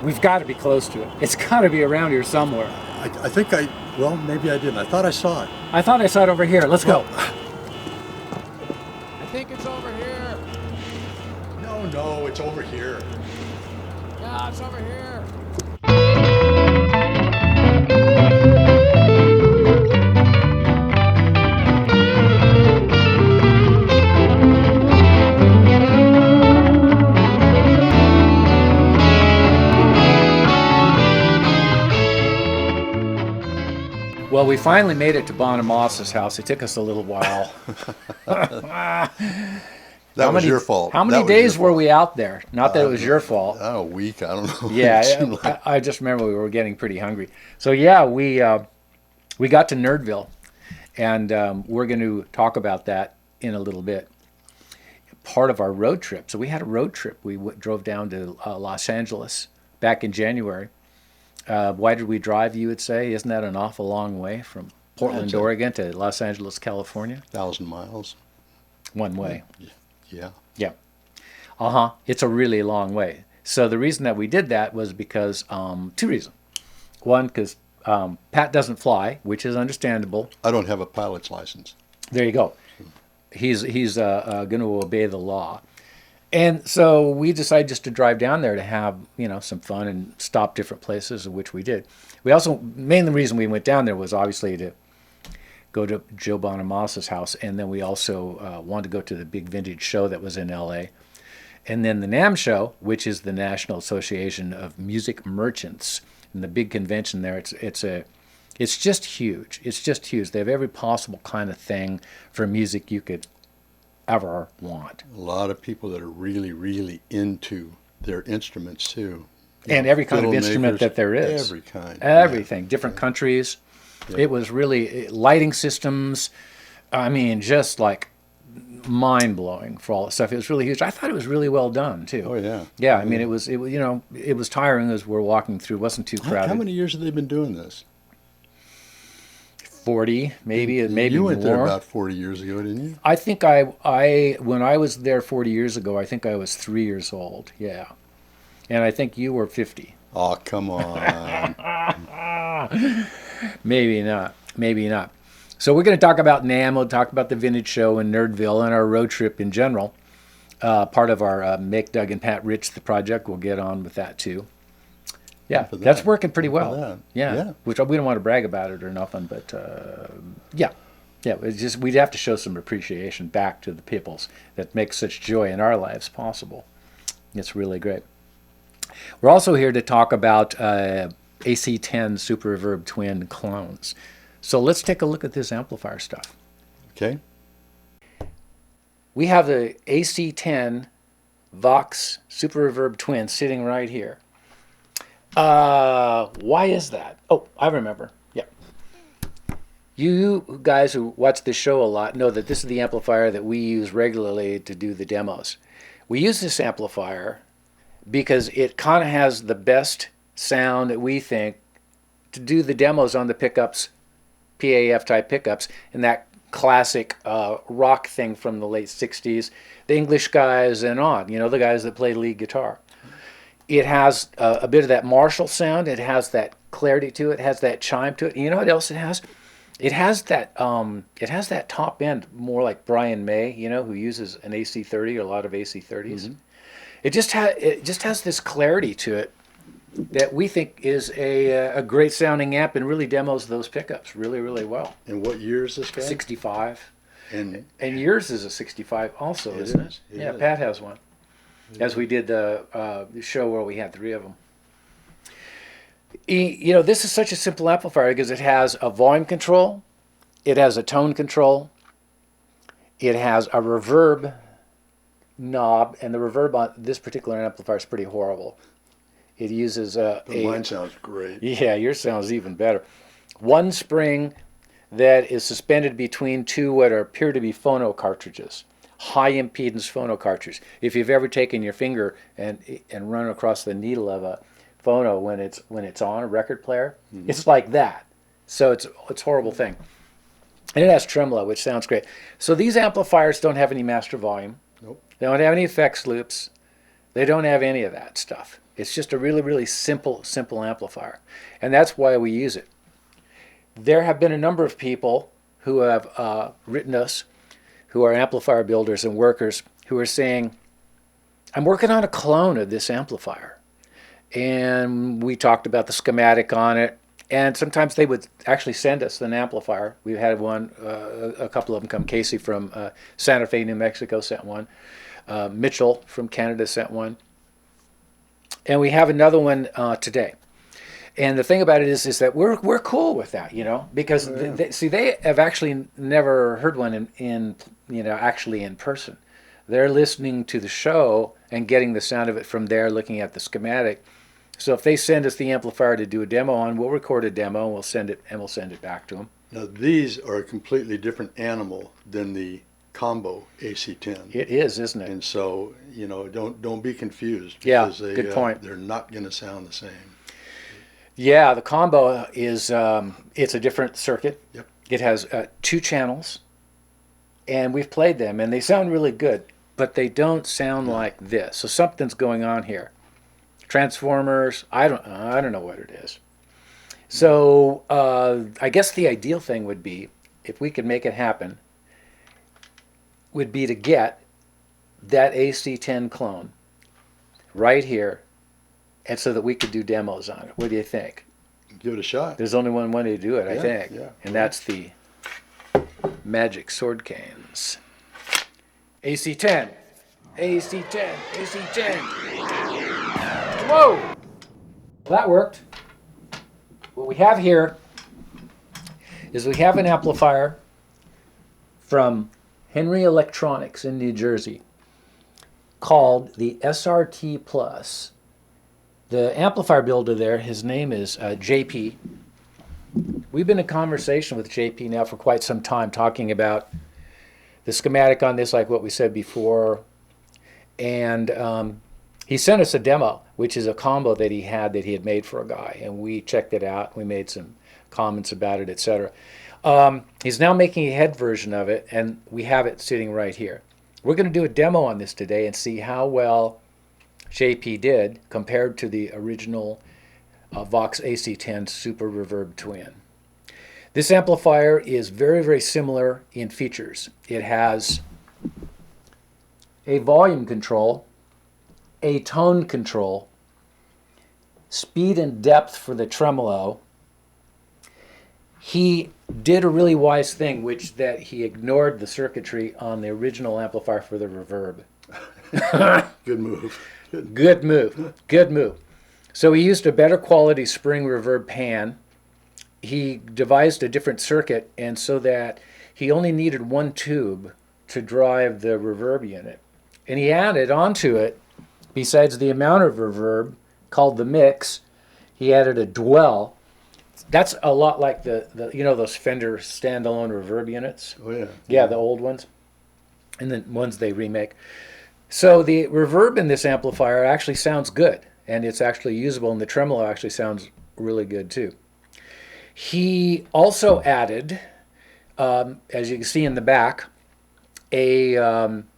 We've got to be close to it. It's got to be around here somewhere. I think well, maybe I didn't. I thought I saw it. I thought I saw it over here. Let's go. I think it's over here. No, it's over here. Yeah, it's over here. Well, we finally made it to Bonamassa's house. It took us a little while. That was your fault. How many days were we out there? Not that it was your fault. A week, I don't know. Yeah, I just remember we were getting pretty hungry. So yeah, we got to Nerdville, and we're going to talk about that in a little bit. Part of our road trip. So we had a road trip. We drove down to Los Angeles back in January. Why did we drive, you would say? Isn't that an awful long way from Portland, Oregon to Los Angeles, California? 1,000 miles. One way. Yeah. Yeah. It's a really long way. So the reason that we did that was because, two reasons. One, because Pat doesn't fly, which is understandable. I don't have a pilot's license. There you go. He's going to obey the law. And so we decided just to drive down there to have, some fun and stop different places, which we did. We also, main reason we went down there was obviously to go to Joe Bonamassa's house, and then we also wanted to go to the big vintage show that was in L.A. And then the NAMM Show, which is the National Association of Music Merchants, and the big convention there. It's just huge. It's just huge. They have every possible kind of thing for music you could ever want. A lot of people that are really, really into their instruments too. And every kind of instrument that there is. Every kind. Everything. Yeah. Different countries. Yeah. It was really lighting systems. I mean, just like mind-blowing for all the stuff. It was really huge. I thought it was really well done too. Oh yeah. Yeah, I mean it was tiring as we're walking through. It wasn't too crowded. How many years have they been doing this? 40, maybe more. You went there about 40 years ago, didn't you? I think when I was there 40 years ago, I think I was 3 years old. Yeah, and I think you were 50. Oh, come on. Maybe not. So we're going to talk about NAMM. We'll talk about the vintage show in Nerdville and our road trip in general. Part of our Make Doug and Pat Rich the project. We'll get on with that too. Yeah, that's working pretty well. Yeah, which we don't want to brag about it or nothing, but yeah. It's just we'd have to show some appreciation back to the peoples that make such joy in our lives possible. It's really great. We're also here to talk about AC10 Super Reverb Twin clones. So let's take a look at this amplifier stuff. Okay. We have the AC10 Vox Super Reverb Twin sitting right here. Why is that? Oh, I remember. Yeah. You guys who watch this show a lot know that this is the amplifier that we use regularly to do the demos. We use this amplifier because it kind of has the best sound that we think to do the demos on the pickups, PAF type pickups, and that classic rock thing from the late 60s, the English guys and on, the guys that play lead guitar. It has a bit of that Marshall sound. It has that clarity to it. It has that chime to it. You know what else it has? It has that top end, more like Brian May, who uses an AC30 or a lot of AC30s. Mm-hmm. It just has this clarity to it that we think is a great sounding amp and really demos those pickups really, really well. And what year is this guy? 65. And yours is a 65 also, isn't it? Yeah, Pat has one. As we did the show where we had 3 of them. This is such a simple amplifier because it has a volume control, it has a tone control, it has a reverb knob, and the reverb on this particular amplifier is pretty horrible. It uses mine sounds great. Yeah, yours sounds even better. One spring that is suspended between 2 what appear to be phono cartridges. High impedance phono cartridge. If you've ever taken your finger and run across the needle of a phono when it's on a record player, it's like that. So it's a horrible thing. And it has tremolo, which sounds great. So these amplifiers don't have any master volume. Nope. They don't have any effects loops. They don't have any of that stuff. It's just a really, really simple amplifier. And that's why we use it. There have been a number of people who have written us, who are amplifier builders and workers, who are saying, I'm working on a clone of this amplifier. And we talked about the schematic on it. And sometimes they would actually send us an amplifier. We had one, a couple of them come. Casey from Santa Fe, New Mexico sent one. Mitchell from Canada sent one. And we have another one today. And the thing about it is that we're cool with that, you know, because they have actually never heard one in actually in person. They're listening to the show and getting the sound of it from there, looking at the schematic. So if they send us the amplifier to do a demo on, we'll record a demo and we'll send it back to them. Now these are a completely different animal than the combo AC10. It is, isn't it? And so, don't be confused. Yeah, Because good point. They're not going to sound the same. Yeah, the combo is it's a different circuit. Yep. It has 2 channels, and we've played them, and they sound really good, but they don't sound like this. So something's going on here. Transformers, I don't know what it is. So I guess the ideal thing would be, if we could make it happen, would be to get that AC10 clone right here, and so that we could do demos on it. What do you think? Give it a shot. There's only one way to do it, I think. Yeah. And that's the Magic Sword Canes. AC10. AC10. AC10. Whoa! Well, that worked. What we have here is we have an amplifier from Henry Electronics in New Jersey called the SRT Plus. The amplifier builder there, his name is JP. We've been in conversation with JP now for quite some time, talking about the schematic on this, like what we said before. And he sent us a demo, which is a combo that he had made for a guy. And we checked it out. We made some comments about it, etc. He's now making a head version of it, and we have it sitting right here. We're going to do a demo on this today and see how well JP did compared to the original Vox AC10 Super Reverb Twin. This amplifier is very, very similar in features. It has a volume control, a tone control, speed and depth for the tremolo. He did a really wise thing, which that he ignored the circuitry on the original amplifier for the reverb. Good move. Good move. Good move. So he used a better quality spring reverb pan. He devised a different circuit, and so that he only needed one tube to drive the reverb unit. And he added onto it, besides the amount of reverb called the mix, he added a dwell. That's a lot like the those Fender standalone reverb units. Oh yeah. Yeah, the old ones, and the ones they remake. So the reverb in this amplifier actually sounds good, and it's actually usable, and the tremolo actually sounds really good too. He also added, as you can see in the back, a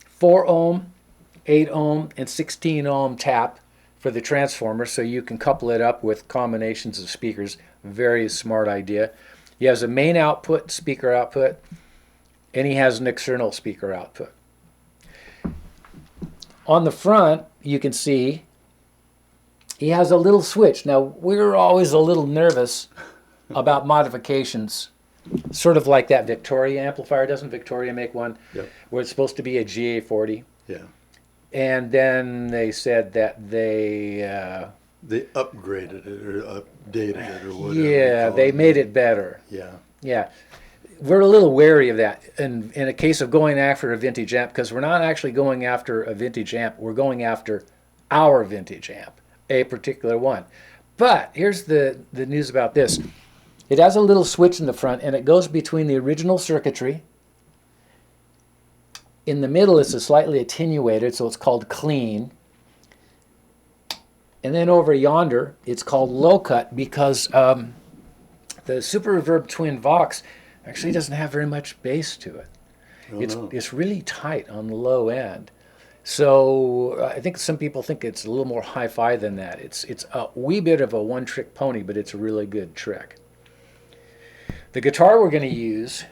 4 ohm, 8 ohm, and 16 ohm tap for the transformer, so you can couple it up with combinations of speakers. Very smart idea. He has a main output, speaker output, and he has an external speaker output. On the front, you can see he has a little switch. Now, we're always a little nervous about modifications, sort of like that Victoria amplifier. Doesn't Victoria make one? Yep. Where it's supposed to be a GA40? Yeah. And then they said that they upgraded it or updated it or whatever. Yeah, they made it better. Yeah. Yeah. We're a little wary of that in a case of going after a vintage amp, because we're not actually going after a vintage amp. We're going after our vintage amp, a particular one. But here's the news about this. It has a little switch in the front, and it goes between the original circuitry. In the middle, it's a slightly attenuated, so it's called clean. And then over yonder, it's called low cut, because the Super Reverb Twin Vox actually doesn't have very much bass to it. Oh, It's no. really tight on the low end. So I think some people think it's a little more hi-fi than that. It's a wee bit of a one-trick pony, but it's a really good trick. The guitar we're going to use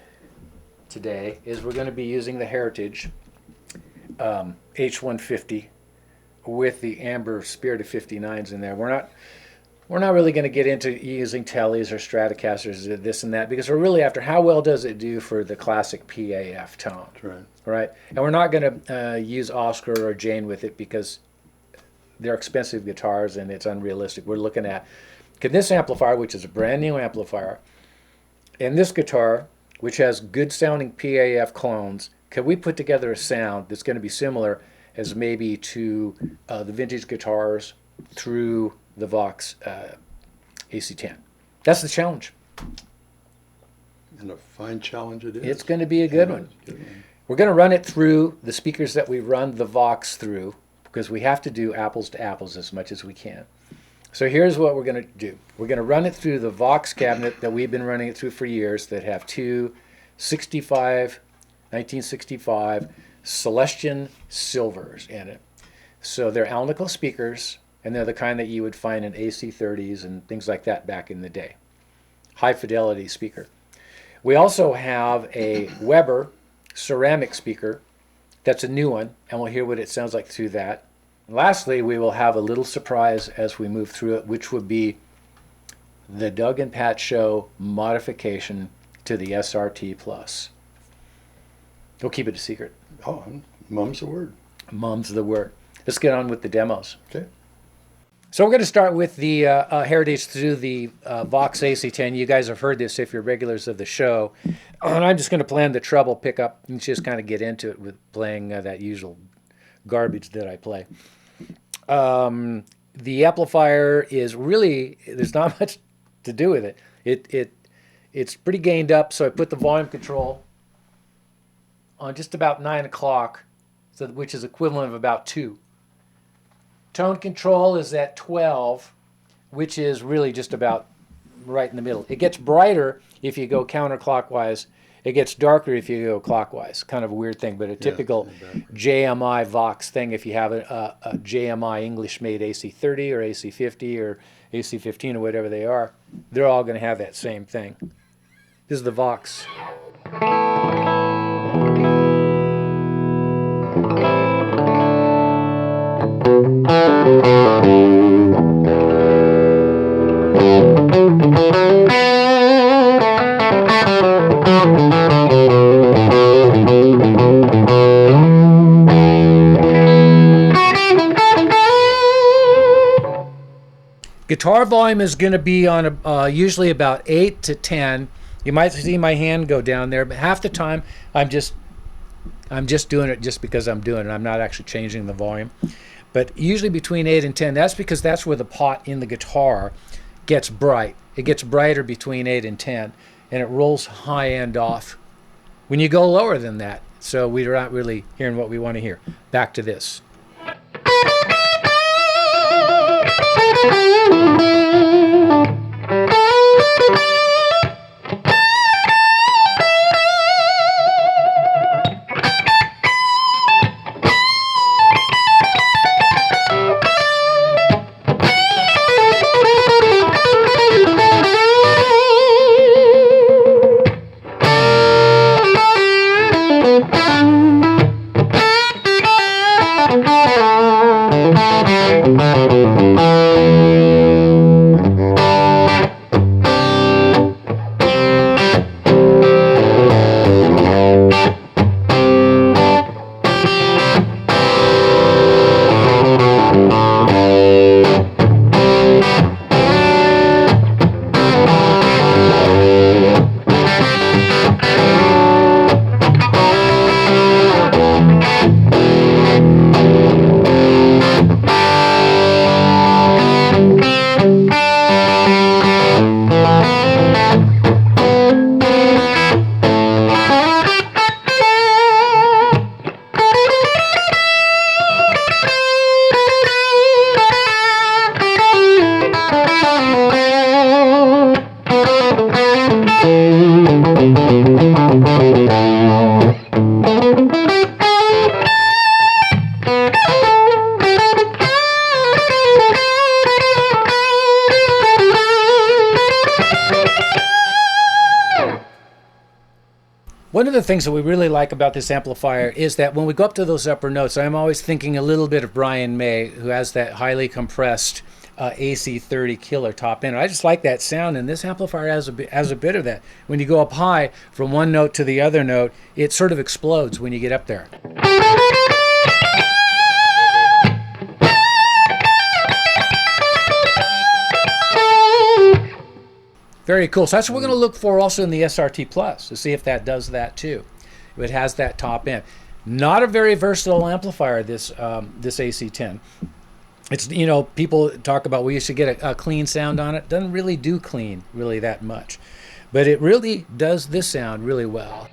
today is we're going to be using the Heritage H150 with the amber Spirit of 59s in there. We're not really going to get into using Tellys or Stratocasters or this and that, because we're really after how well does it do for the classic PAF tone. That's right. Right? And we're not going to use Oscar or Jane with it because they're expensive guitars and it's unrealistic. We're looking at, can this amplifier, which is a brand new amplifier, and this guitar, which has good sounding PAF clones, can we put together a sound that's going to be similar as maybe to the vintage guitars through the Vox AC10? That's the challenge. And a fine challenge it is. It's going to be a good one. We're going to run it through the speakers that we run the Vox through, because we have to do apples to apples as much as we can. So here's what we're going to do. We're going to run it through the Vox cabinet that we've been running it through for years, that have two 1965 Celestion Silvers in it. So they're Alnico speakers, and they're the kind that you would find in AC30s and things like that back in the day. High fidelity speaker. We also have a Weber ceramic speaker that's a new one, and we'll hear what it sounds like through that. And lastly, we will have a little surprise as we move through it, which would be the Doug and Pat Show modification to the SRT Plus. We'll keep it a secret. Oh, mum's the word. Mum's the word. Let's get on with the demos. Okay. So we're going to start with the Heritage through the Vox AC10. You guys have heard this if you're regulars of the show. And I'm just going to plan the treble pickup and just kind of get into it with playing that usual garbage that I play. The amplifier is really, there's not much to do with it. It's pretty gained up, so I put the volume control on just about 9 o'clock, so, which is equivalent of about 2. Tone control is at 12, which is really just about right in the middle. It gets brighter if you go counterclockwise. It gets darker if you go clockwise. Kind of a weird thing, but a typical JMI Vox thing. If you have a JMI English-made AC30 or AC50 or AC15 or whatever they are, they're all going to have that same thing. This is the Vox. Guitar volume is going to be on usually about 8 to 10. You might see my hand go down there, but half the time I'm just doing it just because I'm doing it. I'm not actually changing the volume. But usually between 8 and 10, that's because that's where the pot in the guitar gets bright. It gets brighter between 8 and 10, and it rolls high end off when you go lower than that. So we're not really hearing what we want to hear. Back to this. one of the things that we really like about this amplifier is that when we go up to those upper notes, I'm always thinking a little bit of Brian May, who has that highly compressed AC30 killer top end. I just like that sound, and this amplifier has a bit of that. When you go up high from one note to the other note, it sort of explodes when you get up there. Very cool. So that's what we're going to look for also in the SRT Plus, to see if that does that too. If it has that top end. Not a very versatile amplifier, this AC10. It's, you know, people talk about, well, you should get a clean sound on it. Doesn't really do clean really that much. But it really does this sound really well.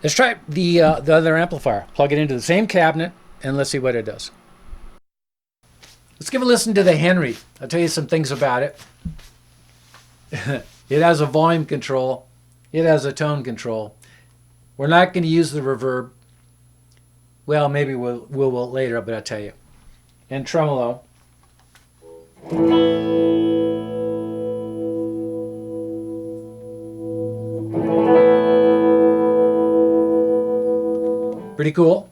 Let's try the other amplifier. Plug it into the same cabinet, and let's see what it does. Let's give a listen to the Henry. I'll tell you some things about it. It has a volume control. It has a tone control. We're not going to use the reverb. Well, maybe we'll later, but I'll tell you. And tremolo. Pretty cool.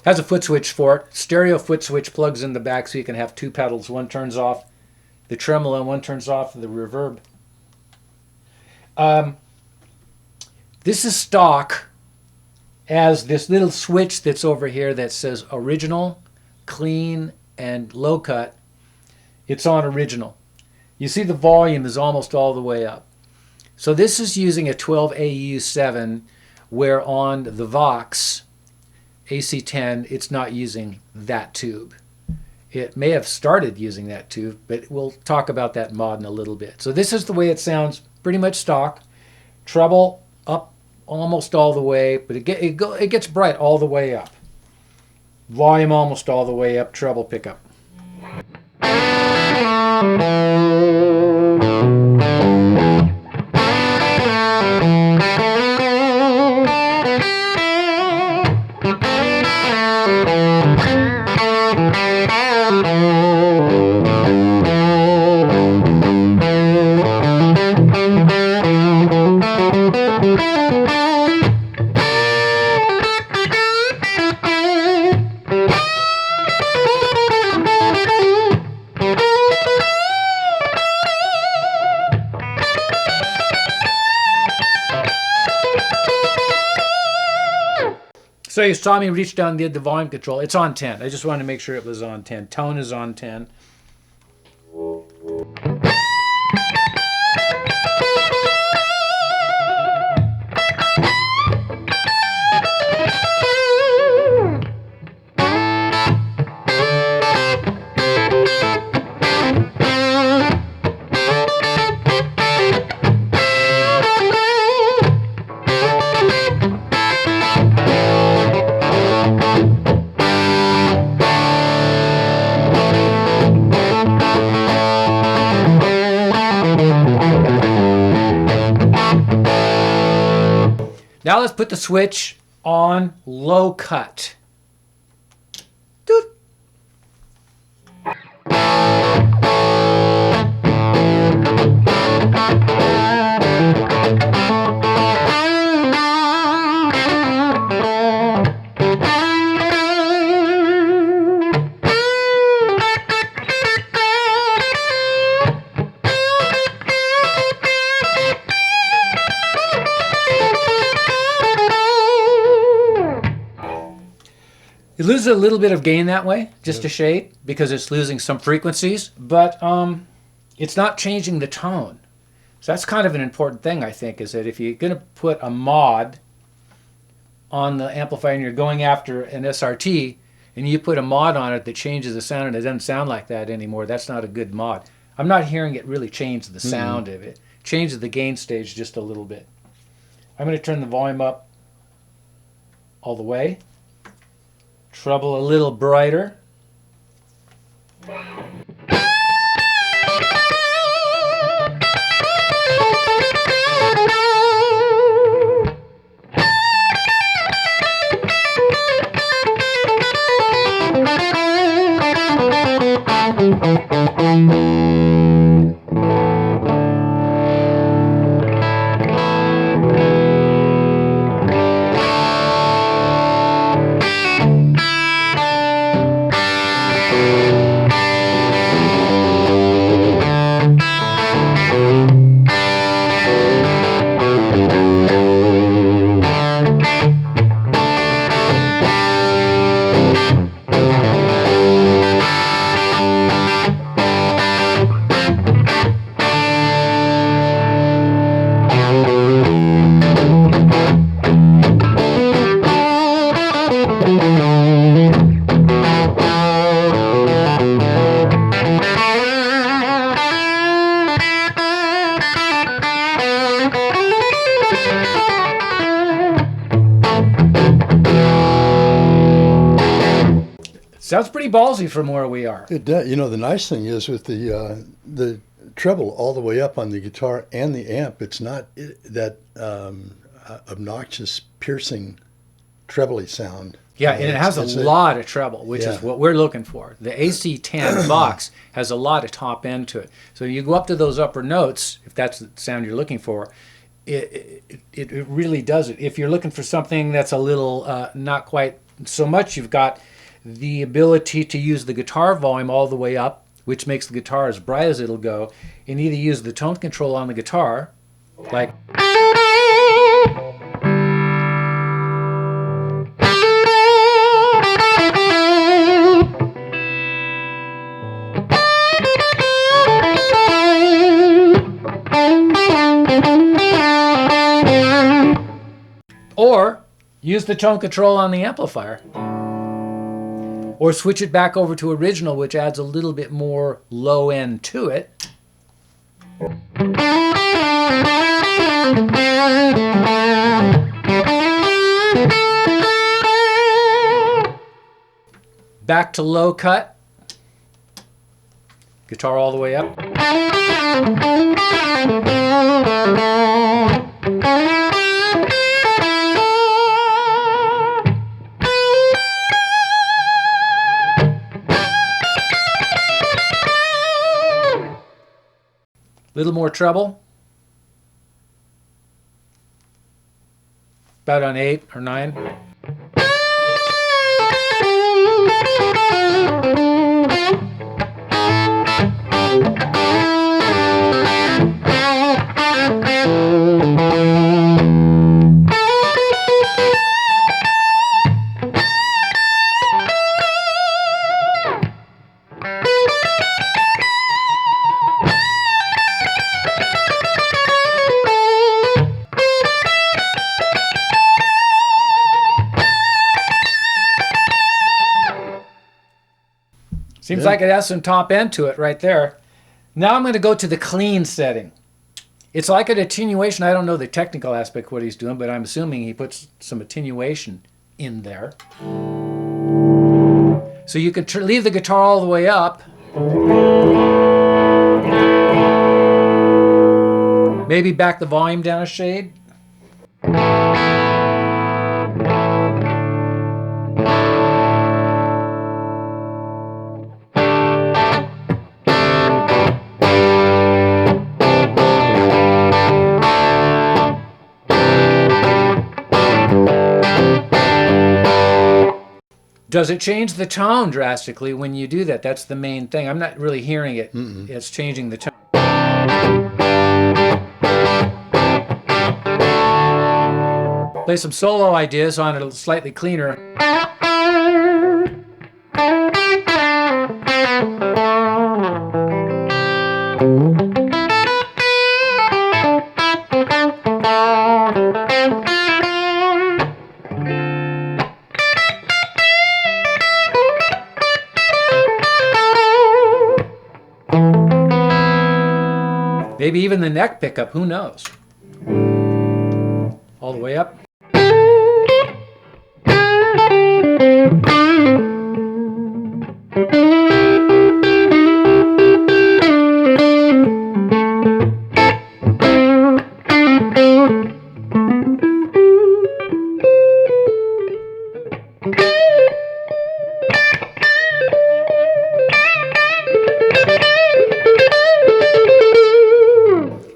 Has a foot switch for it. Stereo foot switch plugs in the back so you can have two pedals. One turns off the tremolo and one turns off the reverb. This is stock as this little switch that's over here that says original, clean, and low cut. It's on original. You see the volume is almost all the way up. So this is using a 12AU7, where on the Vox AC10, it's not using that tube. It may have started using that tube, but we'll talk about that mod in a little bit. So this is the way it sounds, pretty much stock. Treble up almost all the way, but it gets bright all the way up. Volume almost all the way up, treble pickup. So you saw me reach down and did the volume control. It's on 10. I just wanted to make sure it was on 10. Tone is on 10. Now let's put the switch on low cut. Doot. It loses a little bit of gain that way, just a shade, because it's losing some frequencies, but it's not changing the tone. So that's kind of an important thing, I think, is that if you're going to put a mod on the amplifier and you're going after an SRT and you put a mod on it that changes the sound and it doesn't sound like that anymore, that's not a good mod. I'm not hearing it really change the sound of it. Changes the gain stage just a little bit. I'm going to turn the volume up all the way. Treble a little brighter. Sounds pretty ballsy from where we are. It does. You know, the nice thing is with the treble all the way up on the guitar and the amp, it's not that obnoxious, piercing, trebly sound. Yeah, and it has a lot of treble, which is what we're looking for. The AC10 Vox has a lot of top end to it. So you go up to those upper notes, if that's the sound you're looking for, it really does it. If you're looking for something that's a little not quite so much, you've got the ability to use the guitar volume all the way up, which makes the guitar as bright as it'll go, and either use the tone control on the guitar, like... or use the tone control on the amplifier. Or switch it back over to original, which adds a little bit more low end to it. Back to low cut. Guitar all the way up. Little more treble. About on 8 or 9. Seems like it has some top end to it right there. Now I'm going to go to the clean setting. It's like an attenuation. I don't know the technical aspect of what he's doing, but I'm assuming he puts some attenuation in there. So you can leave the guitar all the way up. Maybe back the volume down a shade. Does it change the tone drastically when you do that? That's the main thing. I'm not really hearing it. It's changing the tone. Play some solo ideas on it slightly cleaner. Maybe even the neck pickup, who knows? All the way up.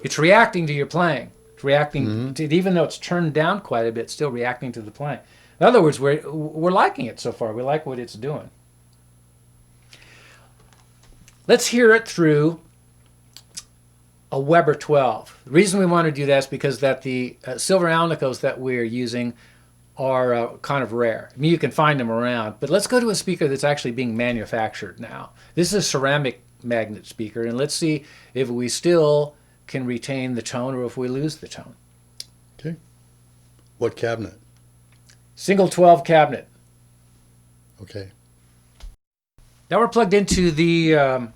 It's reacting to your playing. It's reacting to, even though it's turned down quite a bit, still reacting to the playing. In other words, we're liking it so far. We like what it's doing. Let's hear it through a Weber 12. The reason we want to do that is because that the silver alnicos that we're using are kind of rare. I mean, you can find them around, but let's go to a speaker that's actually being manufactured now. This is a ceramic magnet speaker, and let's see if we still can retain the tone or if we lose the tone. Okay. What cabinet? Single 12 cabinet. Okay. Now we're plugged into the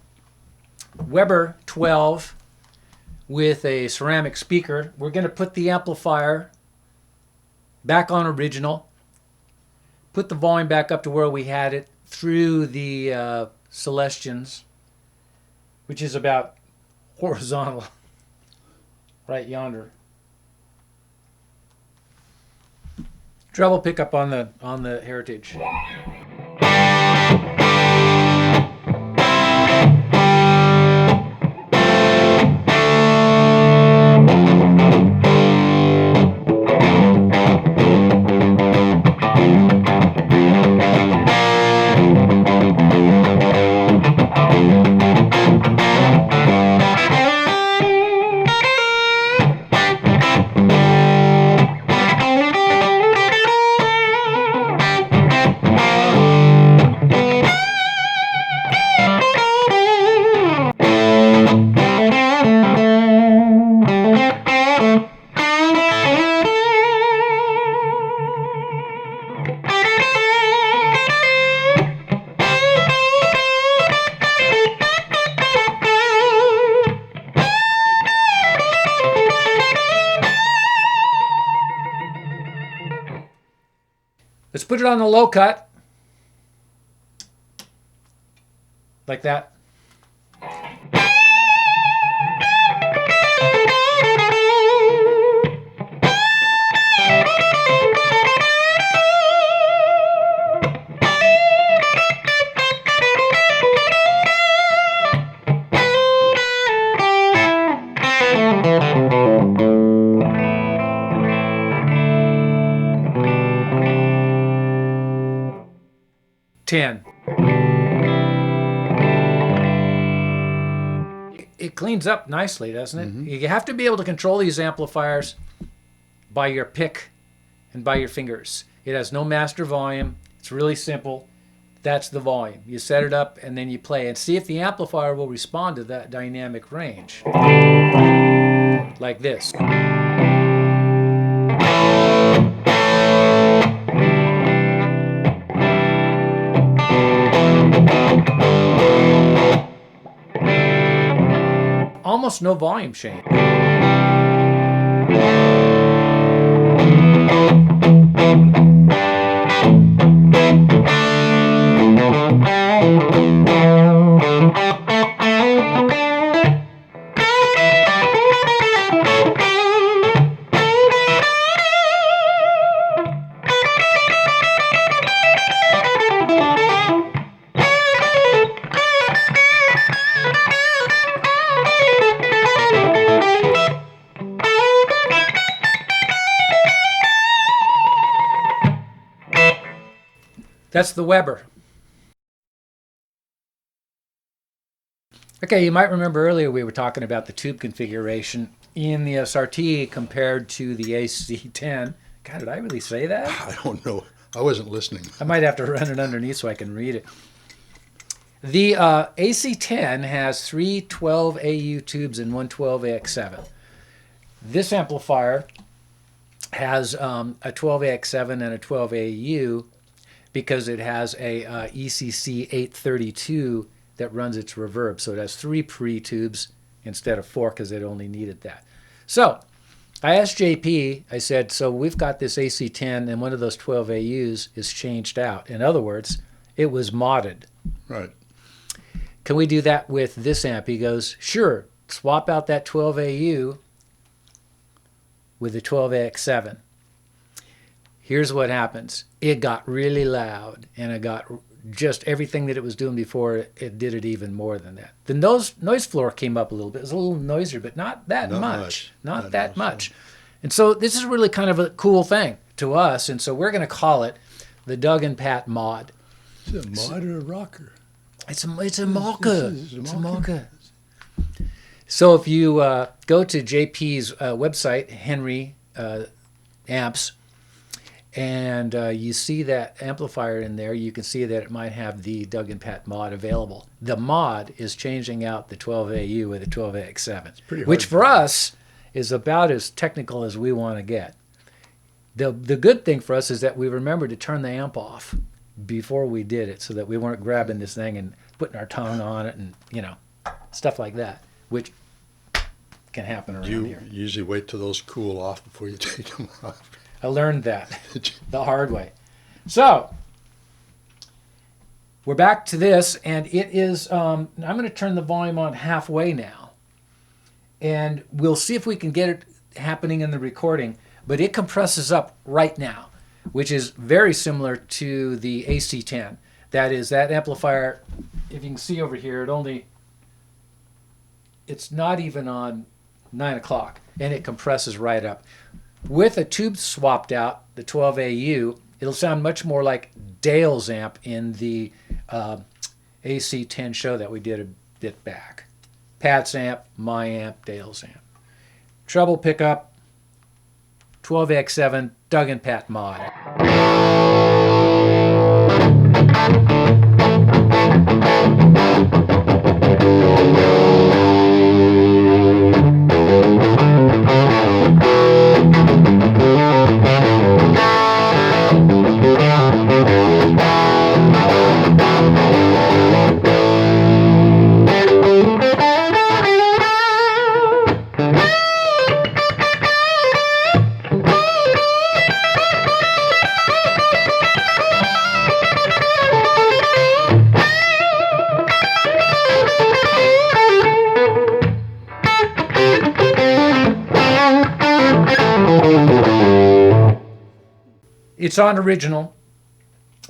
Weber 12 with a ceramic speaker. We're going to put the amplifier back on original, put the volume back up to where we had it through the Celestians, which is about horizontal, right yonder. Treble pickup on the Heritage. Let's put it on the low cut, like that. It cleans up nicely, doesn't it? Mm-hmm. You have to be able to control these amplifiers by your pick and by your fingers. It has no master volume. It's really simple. That's the volume. You set it up and then you play and see if the amplifier will respond to that dynamic range. Like this. Almost no volume change. That's the Weber. Okay, you might remember earlier we were talking about the tube configuration in the SRT compared to the AC10. God, did I really say that? I don't know. I wasn't listening. I might have to run it underneath so I can read it. The AC10 has three 12AU tubes and one 12AX7. This amplifier has a 12AX7 and a 12AU because it has a ECC 832 that runs its reverb. So it has three pre-tubes instead of 4 because it only needed that. So I asked JP, I said, so we've got this AC10 and one of those 12 AUs is changed out. In other words, it was modded. Right. Can we do that with this amp? He goes, sure. Swap out that 12 AU with the 12AX7. Here's what happens. It got really loud, and it got just everything that it was doing before, it did it even more than that. The noise floor came up a little bit. It was a little noisier, but not that much. Not that much. And so this is really kind of a cool thing to us, and so we're going to call it the Doug and Pat mod. Is it a mod or a rocker? It's a Malka. It's a Malka. So if you go to JP's website, Henry Amps, and you see that amplifier in there, you can see that it might have the Doug and Pat mod available. The mod is changing out the 12AU with the 12AX7, which for us is about as technical as we want to get. The good thing for us is that we remembered to turn the amp off before we did it so that we weren't grabbing this thing and putting our tongue on it and, stuff like that, which can happen around here. You usually wait till those cool off before you take them off. I learned that the hard way. So we're back to this, and it is, I'm going to turn the volume on halfway now, and we'll see if we can get it happening in the recording, but it compresses up right now, which is very similar to the AC10. That is, that amplifier, if you can see over here, it's not even on 9 o'clock, and it compresses right up. With a tube swapped out, the 12AU, it'll sound much more like Dale's amp in the AC10 show that we did a bit back. Pat's amp, my amp, Dale's amp. Treble pickup, 12X7, Doug and Pat mod. It's on original.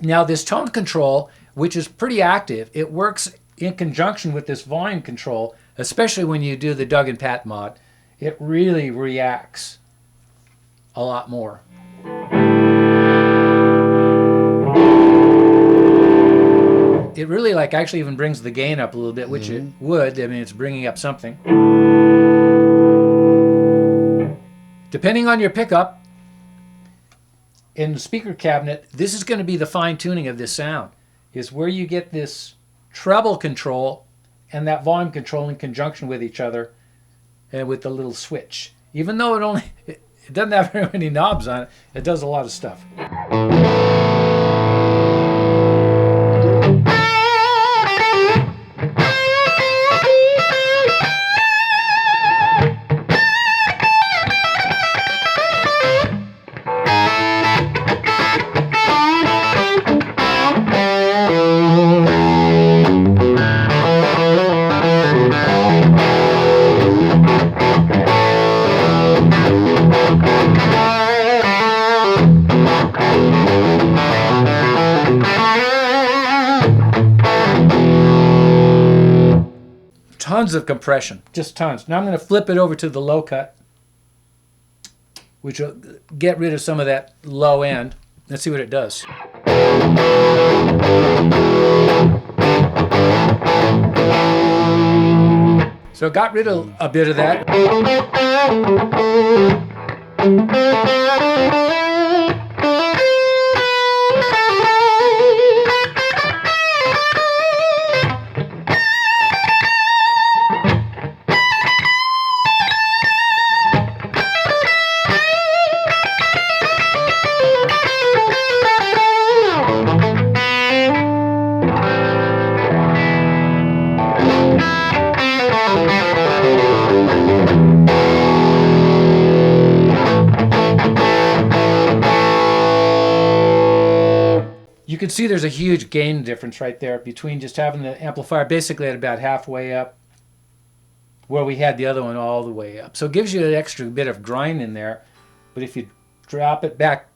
Now this tone control, which is pretty active, it works in conjunction with this volume control, especially when you do the Doug and Pat mod. It really reacts a lot more. It really actually even brings the gain up a little bit, which it would. I mean, it's bringing up something. Depending on your pickup, in the speaker cabinet, this is going to be the fine-tuning of this sound, is where you get this treble control and that volume control in conjunction with each other and with the little switch. Even though it doesn't have very many knobs on it, it does a lot of stuff. Tons of compression, just tons. Now I'm going to flip it over to the low cut, which will get rid of some of that low end. Let's see what it does. So it got rid of a bit of that. You can see there's a huge gain difference right there between just having the amplifier basically at about halfway up, where we had the other one all the way up. So it gives you an extra bit of grind in there. But if you drop it back,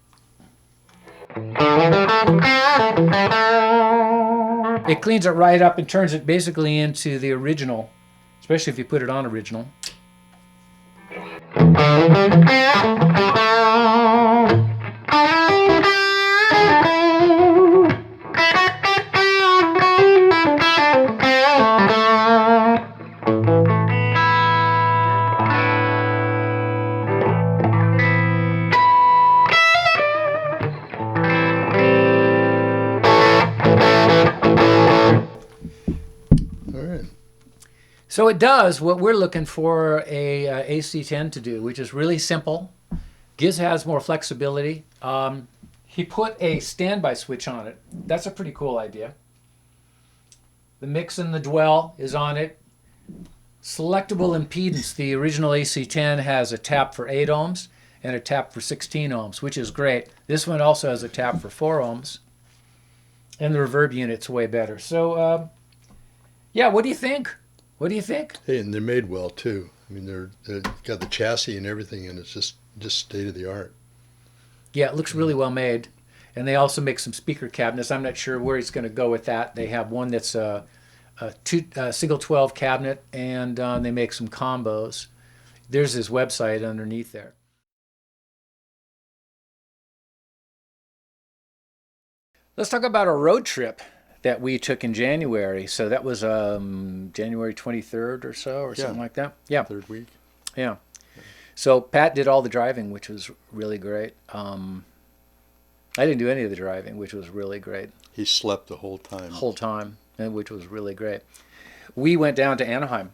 it cleans it right up and turns it basically into the original, especially if you put it on original. So it does what we're looking for a AC10 to do, which is really simple. Giz has more flexibility. He put a standby switch on it. That's a pretty cool idea. The mix and the dwell is on it. Selectable impedance. The original AC10 has a tap for 8 ohms and a tap for 16 ohms, which is great. This one also has a tap for 4 ohms. And the reverb unit's way better. So, yeah, what do you think? What do you think? Hey, and they're made well too. I mean, they've got the chassis and everything, and it's just state of the art. Yeah, it looks really well made. And they also make some speaker cabinets. I'm not sure where he's going to go with that. They have one that's a single 12 cabinet, and they make some combos. There's his website underneath there. Let's talk about a road trip that we took in January. So that was January 23rd or so, or something like that. Yeah. Third week. Yeah. So Pat did all the driving, which was really great. I didn't do any of the driving, which was really great. He slept the whole time. Which was really great. We went down to Anaheim,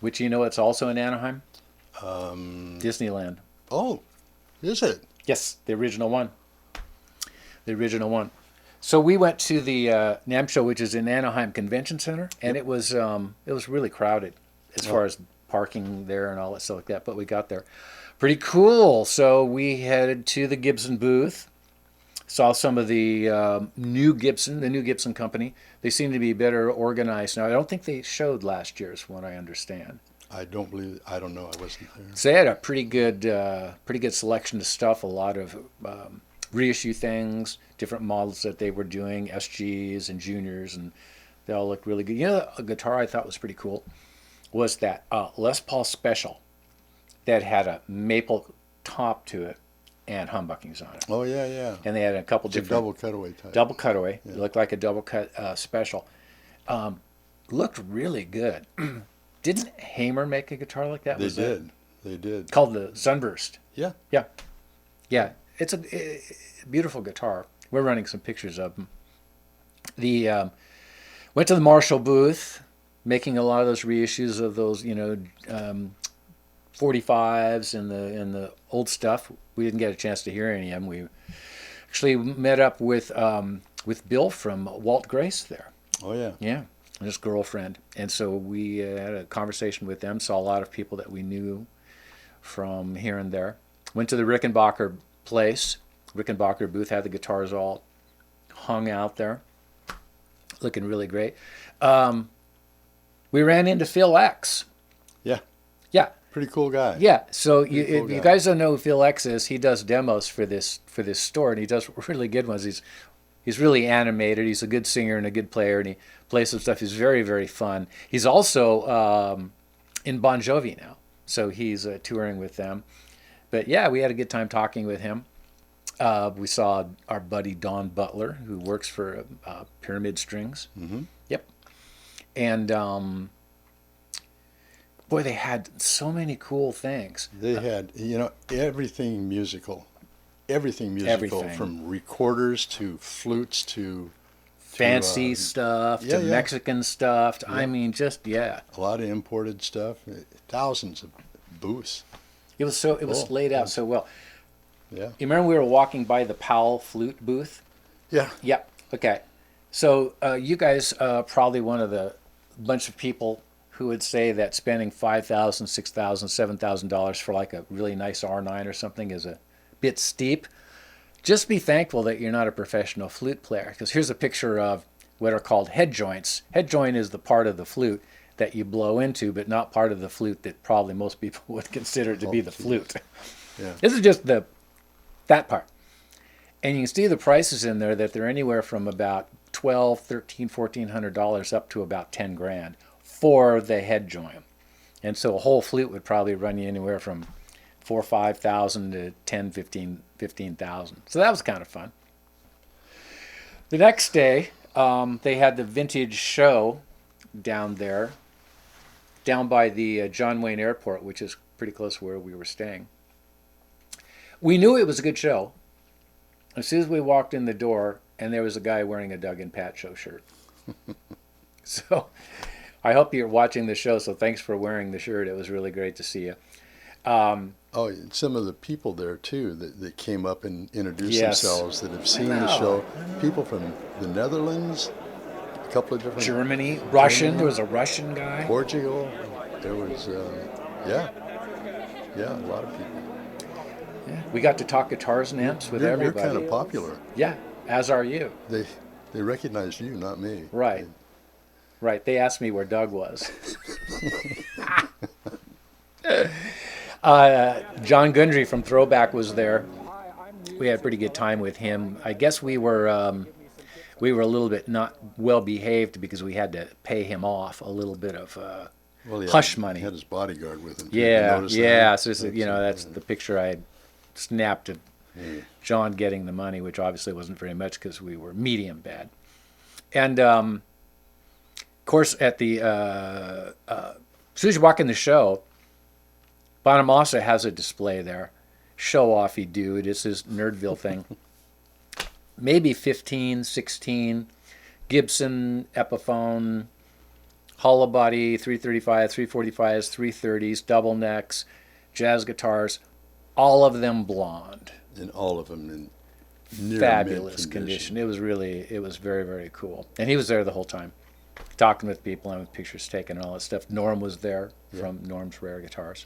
which it's also in Anaheim. Disneyland. Oh, is it? Yes, the original one. The original one. So we went to the NAMM Show, which is in Anaheim Convention Center, and it was really crowded as far as parking there and all that stuff like that. But we got there, pretty cool. So we headed to the Gibson booth, saw some of the new Gibson company. They seem to be better organized now. I don't think they showed last year's, from what I understand. I don't know. I wasn't there. So they had a pretty good selection of stuff. A lot of reissue things, different models that they were doing, SGs and Juniors, and they all looked really good. A guitar I thought was pretty cool was that Les Paul Special that had a maple top to it and humbuckings on it. Oh, yeah, yeah. And they had a couple different... double cutaway type. Double cutaway. Yeah. It looked like a double cut Special. Looked really good. Didn't Hamer make a guitar like that? They did. Called the Sunburst. Yeah. Yeah. Yeah. It's a beautiful guitar. We're running some pictures of them. Went to the Marshall booth, making a lot of those reissues of those, 45s and the old stuff. We didn't get a chance to hear any of them. We actually met up with Bill from Walt Grace there. Oh yeah. Yeah, and his girlfriend, and so we had a conversation with them. Saw a lot of people that we knew from here and there. Went to the Rickenbacker place. Rickenbacker booth had the guitars all hung out there, looking really great. We ran into Phil X. Yeah. Yeah. Pretty cool guy. Yeah. So if you guys don't know who Phil X is, he does demos for this store, and he does really good ones. He's really animated. He's a good singer and a good player, and he plays some stuff. He's very, very fun. He's also in Bon Jovi now, so he's touring with them. But yeah, we had a good time talking with him. We saw our buddy Don Butler, who works for Pyramid Strings. Mm-hmm. Yep. And boy, they had so many cool things. They had, everything musical. Everything from recorders to flutes to fancy stuff to Mexican stuff. Yeah. I mean, a lot of imported stuff. Thousands of booths. It was laid out so well. Yeah. You remember we were walking by the Powell flute booth? Yeah. Yep. Okay. So you guys probably one of the bunch of people who would say that spending $5,000, $6,000, $7,000 for like a really nice R9 or something is a bit steep. Just be thankful that you're not a professional flute player, because here's a picture of what are called head joints. Head joint is the part of the flute that you blow into, but not part of the flute that probably most people would consider to be the flute. Yeah. This is just that part. And you can see the prices in there, that they're anywhere from about $1,200, $1,300, $1,400 up to about 10 grand for the head joint. And so a whole flute would probably run you anywhere from 4,000 or 5,000 to 10, 15,000. So that was kind of fun. The next day, they had the vintage show down there, down by the John Wayne Airport, which is pretty close to where we were staying. We knew it was a good show as soon as we walked in the door, and there was a guy wearing a Doug and Pat Show shirt. So I hope you're watching the show, so thanks for wearing the shirt. It was really great to see you. And some of the people there, too, that came up and introduced themselves, that have seen the show. People from the Netherlands, a couple of different... Germany, Russian. There was a Russian guy. Portugal. There was, a lot of people. Yeah. We got to talk guitars and amps with everybody. You're kind of popular. Yeah, as are you. They recognized you, not me. Right. Right. They asked me where Doug was. John Gundry from Throwback was there. We had a pretty good time with him. I guess we were a little bit not well behaved because we had to pay him off a little bit of hush money. He had his bodyguard with him. Yeah. So that's the picture I had snapped of John getting the money, which obviously wasn't very much because we were medium bad. And of course, at the as soon as you walk in the show, Bonamassa has a display there. Show-offy dude. It's his Nerdville thing. Maybe 15, 16 Gibson Epiphone, hollow body, 335, 345s, 330s, double necks, jazz guitars, all of them blonde. And all of them in near fabulous condition. It was very, very cool. And he was there the whole time, talking with people and with pictures taken and all that stuff. Norm was there from Norm's Rare Guitars.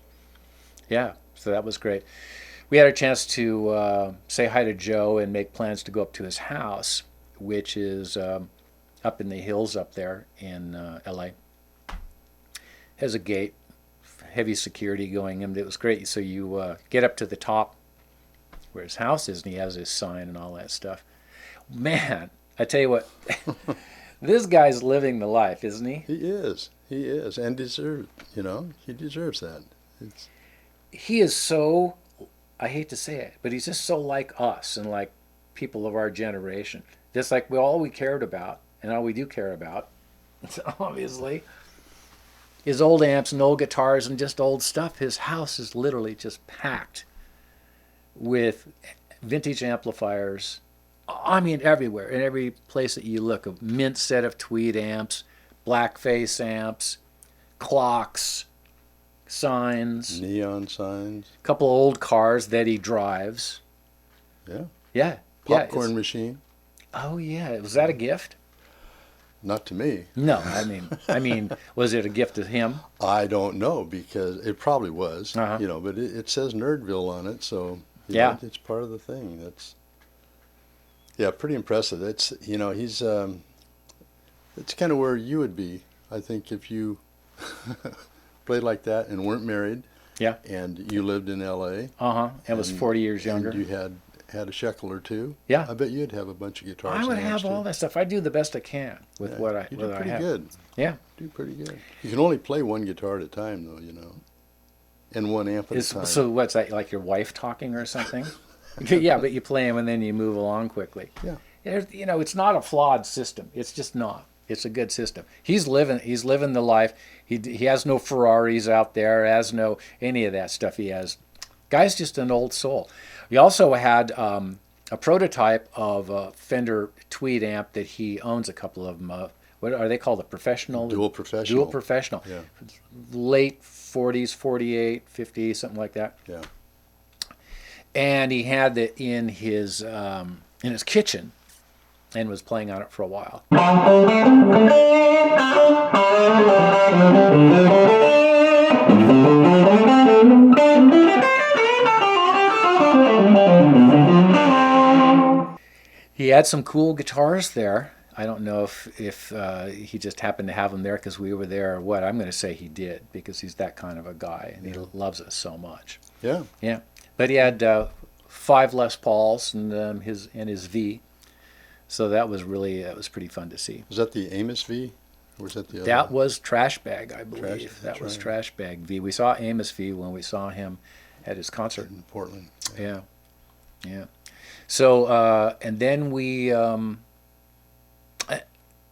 Yeah, so that was great. We had a chance to say hi to Joe and make plans to go up to his house, which is up in the hills up there in L.A. Has a gate, heavy security going in. It was great. So you get up to the top where his house is, and he has his sign and all that stuff. Man, I tell you what, this guy's living the life, isn't he? He is, and deserves. He deserves that. He is so, I hate to say it, but he's just so like us and like people of our generation. Just like all we cared about and all we do care about, obviously, is old amps and old guitars and just old stuff. His house is literally just packed with vintage amplifiers. I mean, everywhere, in every place that you look, a mint set of tweed amps, blackface amps, clocks, signs, neon signs, a couple of old cars that he drives. Yeah. Popcorn machine. Oh yeah, was that a gift? Not to me. No, I mean, was it a gift to him? I don't know, because it probably was. But it says Nerdville on it, so it's part of the thing. That's pretty impressive. It's he's it's kind of where you would be, I think, if you played like that and weren't married. Yeah. And you lived in L.A. And was 40 years younger. And you had a shekel or two. Yeah. I bet you'd have a bunch of guitars. I would have all that stuff. I do the best I can with what I have. You do pretty good. Yeah. You do pretty good. You can only play one guitar at a time, though, and one amp at a time. So what's that, like your wife talking or something? Yeah, but you play them and then you move along quickly. Yeah. It's not a flawed system. It's just not. It's a good system. He's living the life. He has no Ferraris out there, has no any of that stuff. Guy's just an old soul. We also had a prototype of a Fender Tweed amp that he owns, a couple of them. What are they called? A professional? Dual professional. Dual professional. Yeah. Late 40s, 48, 50, something like that. Yeah. And he had it in his kitchen and was playing on it for a while. He had some cool guitars there. I don't know if he just happened to have them there because we were there or what. I'm going to say he did because he's that kind of a guy and he loves us so much. Yeah. Yeah. But he had 5 Les Pauls and his V. So that was pretty fun to see. Was that the Amos V? Or was that the other? That was Trash Bag, I believe. That's That was right. Trash Bag V. We saw Amos V when we saw him at his concert. In Portland. Yeah. Yeah. So, and then we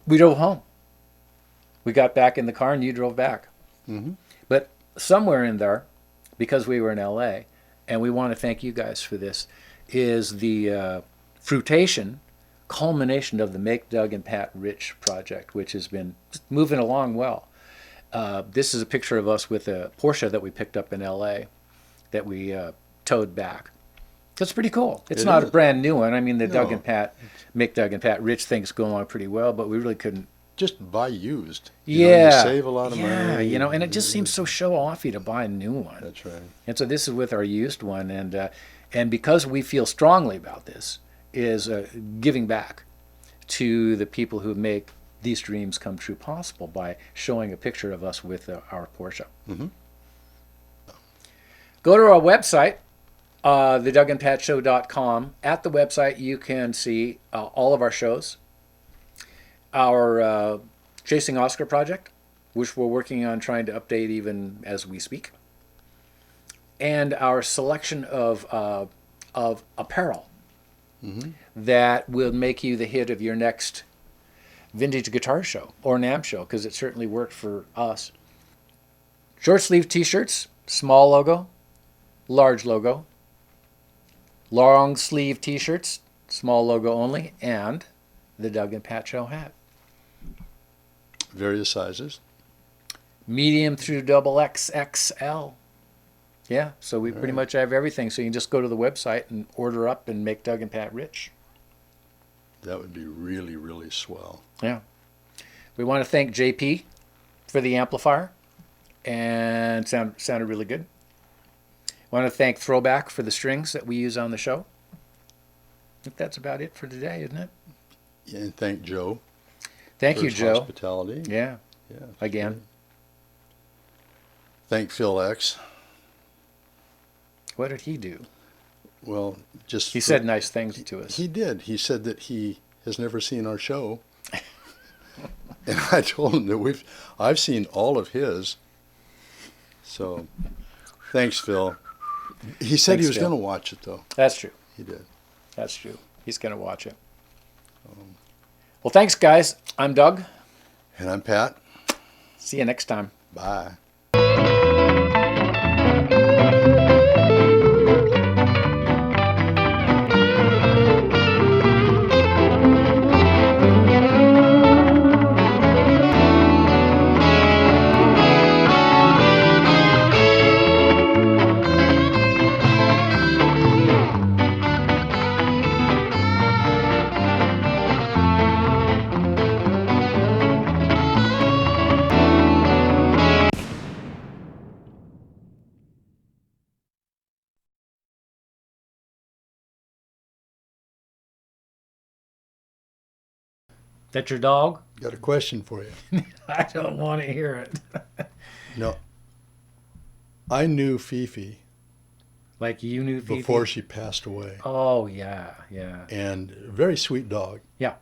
drove home. We got back in the car and you drove back. Mm-hmm. But somewhere in there, because we were in L.A., and we want to thank you guys for this, is the fruitation, culmination of the Make Doug and Pat Rich project, which has been moving along well. This is a picture of us with a Porsche that we picked up in L.A. that we towed back. That's pretty cool. It's not a brand new one. I mean, the Doug and Pat, Make Doug and Pat Rich thing's going along pretty well, but we really couldn't. Just buy used. Yeah. You save a lot of money. Yeah, and it just seems so show-offy to buy a new one. That's right. And so this is with our used one, and because we feel strongly about this, is giving back to the people who make these dreams come true possible by showing a picture of us with our Porsche. Mm-hmm. Go to our website, thedougandpatshow.com. At the website, you can see all of our shows. Our Chasing Oscar project, which we're working on trying to update even as we speak. And our selection of apparel that will make you the hit of your next vintage guitar show or NAMM show, because it certainly worked for us. Short sleeve t-shirts, small logo, large logo. Long sleeve t-shirts, small logo only, and the Doug and Pat Show hat. Various sizes. Medium through XXL. Yeah, so we pretty much have everything. So you can just go to the website and order up and make Doug and Pat rich. That would be really, really swell. Yeah. We want to thank JP for the amplifier, and sounded really good. Want to thank Throwback for the strings that we use on the show. I think that's about it for today, isn't it? Yeah, and thank Joe. Thank for you, his Joe. Hospitality. Yeah. Yeah. Again. Thank Phil X. What did he do? Well, he said nice things to us. He did. He said that he has never seen our show. And I told him that I've seen all of his. So, thanks, Phil. He said he was going to watch it, though. That's true. He did. That's true. He's going to watch it. Well, thanks, guys. I'm Doug. And I'm Pat. See you next time. Bye. That your dog? Got a question for you. I don't want to hear it. No. I knew Fifi. Like you knew Fifi? Before she passed away. Oh, yeah. And very sweet dog. Yeah.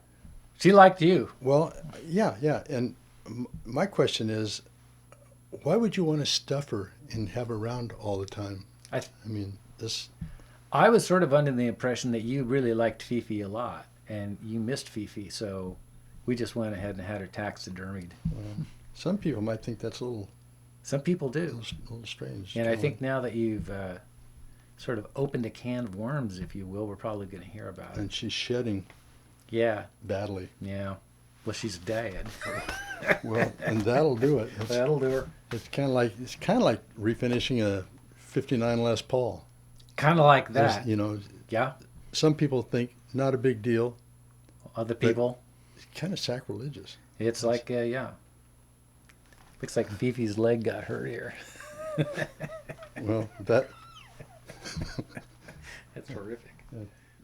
She liked you. Well, yeah. And my question is, why would you want to stuff her and have her around all the time? I mean, this... I was sort of under the impression that you really liked Fifi a lot, and you missed Fifi, so we just went ahead and had her taxidermied. Some people might think that's a little... Some people do. A little strange. And I think now that you've sort of opened a can of worms, if you will, we're probably going to hear about it. And she's shedding. Yeah. Badly. Yeah. Well, she's dead. Well, and that'll do it. That'll do her. It's kind of like refinishing a '59 Les Paul. Kind of like that. Yeah. Some people think not a big deal. Other people. It's kind of sacrilegious. It's like, yeah. Looks like Fifi's leg got hurt here. Well, that... That's horrific.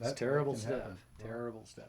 It's terrible stuff. Terrible stuff.